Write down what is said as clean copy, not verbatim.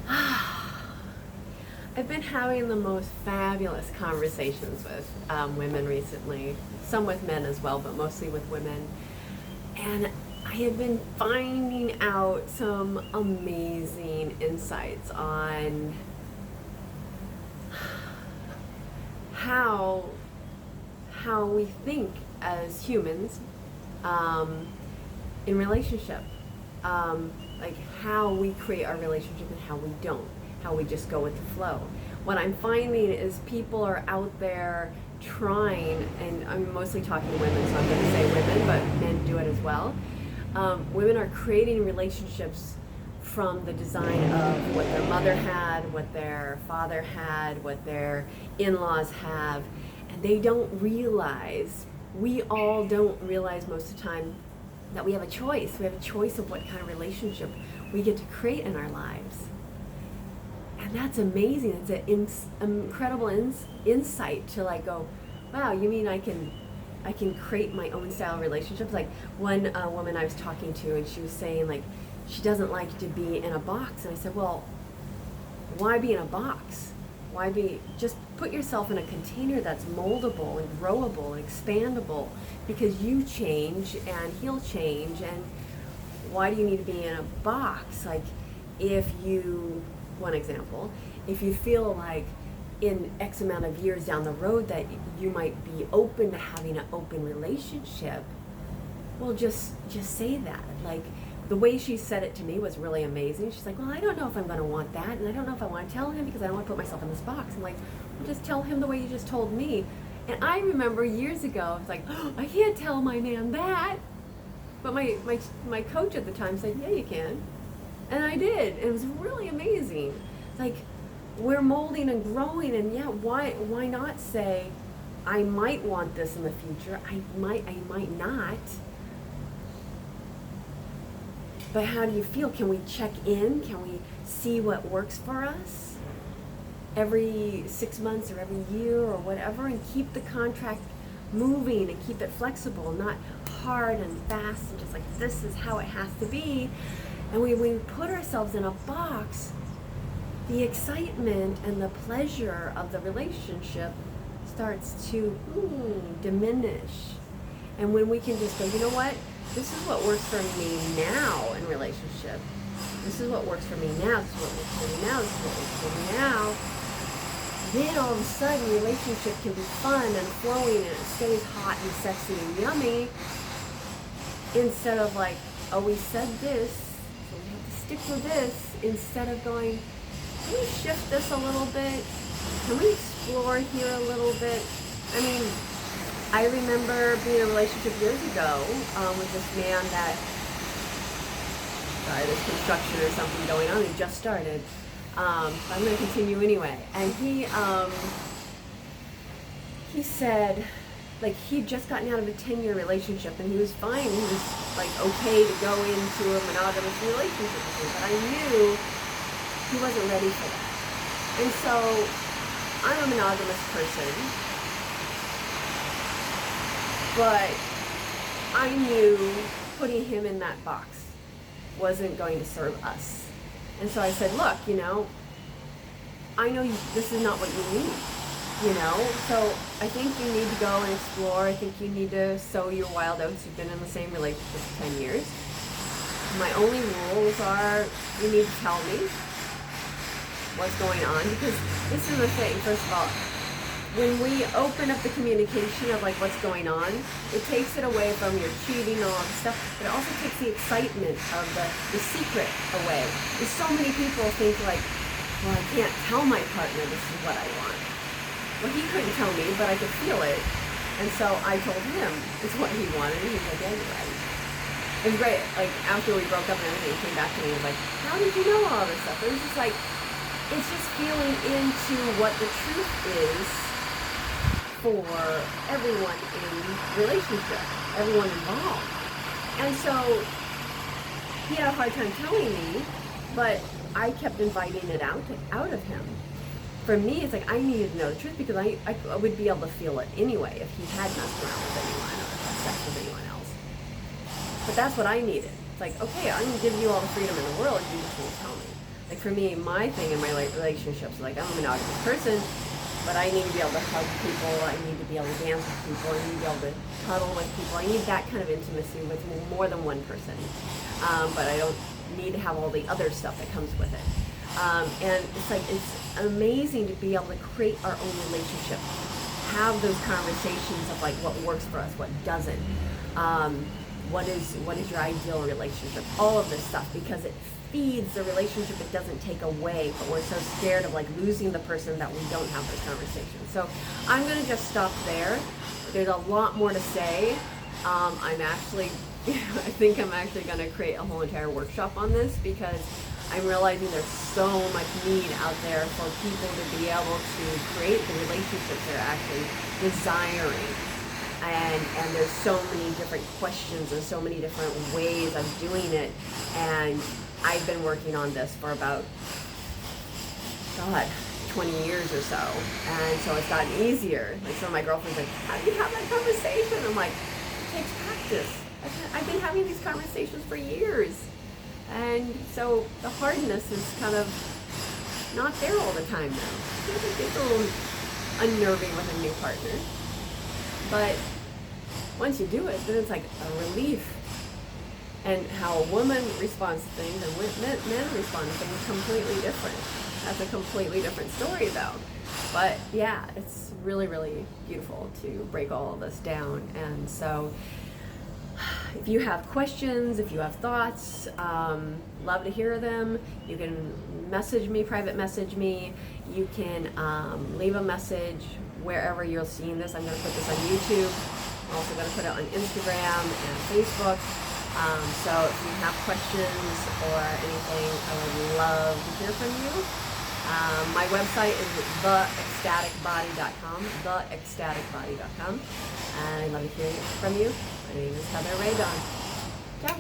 why. I've been having the most fabulous conversations with women recently, some with men as well, but mostly with women. And I have been finding out some amazing insights on how we think as humans in relationship, like how we create our relationship and how we don't, how we just go with the flow. What I'm finding is people are out there trying, and I'm mostly talking to women, so I'm going to say women, but men do it as well. Women are creating relationships from the design of what their mother had, what their father had, what their in-laws have, and they don't realize, we all don't realize most of the time, that we have a choice. We have a choice of what kind of relationship we get to create in our lives. And that's amazing. It's an incredible insight to like go, wow, you mean I can create my own style of relationships? Like one woman I was talking to, and she was saying like she doesn't like to be in a box. And I said, well, why be in a box? Why be, just put yourself in a container that's moldable and growable and expandable, because you change and he'll change. And why do you need to be in a box? Like if you, one example, if you feel like in X amount of years down the road that you might be open to having an open relationship, well, just say that. Like the way she said it to me was really amazing. She's like, well, I don't know if I'm going to want that, and I don't know if I want to tell him because I don't want to put myself in this box. I'm like, well, just tell him the way you just told me. And I remember years ago, I was like, oh, I can't tell my man that. But my coach at the time said, yeah, you can. And I did. It was really amazing. Like, we're molding and growing, and yeah, why not say, I might want this in the future, I might not. But how do you feel? Can we check in? Can we see what works for us every 6 months or every year or whatever, and keep the contract moving and keep it flexible, not hard and fast and just like this is how it has to be. And when we put ourselves in a box, the excitement and the pleasure of the relationship starts to diminish. And when we can just go, you know what? This is what works for me now in relationship. This is what works for me now. This is what works for me now. This is what works for me now. Then all of a sudden, relationship can be fun and flowing, and it stays hot and sexy and yummy. Instead of like, oh, we said this, so we have to stick with this. Instead of going, can we shift this a little bit? Can we explore here a little bit? I mean, I remember being in a relationship years ago with this man that, sorry, there's construction or something going on. He just started. I'm going to continue anyway. And he said, like, he'd just gotten out of a 10-year relationship, and he was fine. He was like okay to go into a monogamous relationship with me, but I knew he wasn't ready for that. And so I'm a monogamous person, but I knew putting him in that box wasn't going to serve us. And so I said, look, you know, I know this is not what you need, you know, so I think you need to go and explore. I think you need to sow your wild oats. You've been in the same relationship for 10 years. My only rules are you need to tell me what's going on, because this is the thing. First of all, when we open up the communication of like what's going on, it takes it away from your cheating and all that stuff, but it also takes the excitement of the secret away. There's so many people think like, well, I can't tell my partner this is what I want. Well, he couldn't tell me, but I could feel it. And so I told him it's what he wanted, and he's like, yeah, you're right. It was great. Like, after we broke up and everything, he came back to me and was like, how did you know all this stuff? It was just like, it's just feeling into what the truth is for everyone in relationship, everyone involved. And so he had a hard time telling me, but I kept inviting it out of him. For me, it's like I needed to know the truth, because I would be able to feel it anyway if he had messed around with anyone or had sex with anyone else. But that's what I needed. It's like, okay, I'm gonna give you all the freedom in the world, you just won't tell me. Like for me, my thing in my relationships, like I'm a monogamous person, but I need to be able to hug people, I need to be able to dance with people, I need to be able to cuddle with people, I need that kind of intimacy with more than one person. But I don't need to have all the other stuff that comes with it. And it's like, it's amazing to be able to create our own relationship, have those conversations of like what works for us, what doesn't, what is your ideal relationship, all of this stuff, because it feeds the relationship, it doesn't take away, but we're so scared of like losing the person that we don't have those conversations. So I'm gonna just stop there. There's a lot more to say. I'm actually, I think I'm actually gonna create a whole entire workshop on this, because I'm realizing there's so much need out there for people to be able to create the relationships they're actually desiring. And there's so many different questions and so many different ways of doing it. And I've been working on this for about, 20 years or so. And so it's gotten easier. Like some of my girlfriends are like, how do you have that conversation? I'm like, it takes practice. I've been having these conversations for years. And so the hardness is kind of not there all the time now. It's a little unnerving with a new partner. But once you do it, then it's like a relief. And how a woman responds to things and men respond to things completely different. That's a completely different story though. But yeah, it's really, really beautiful to break all of this down. And so if you have questions, if you have thoughts, love to hear them. You can message me, private message me. You can leave a message wherever you're seeing this. I'm going to put this on YouTube. I'm also going to put it on Instagram and Facebook. So if you have questions or anything, I would love to hear from you. My website is theecstaticbody.com, theecstaticbody.com. And I'd love to hear from you. My name is Heather Ray Dawn. Ciao.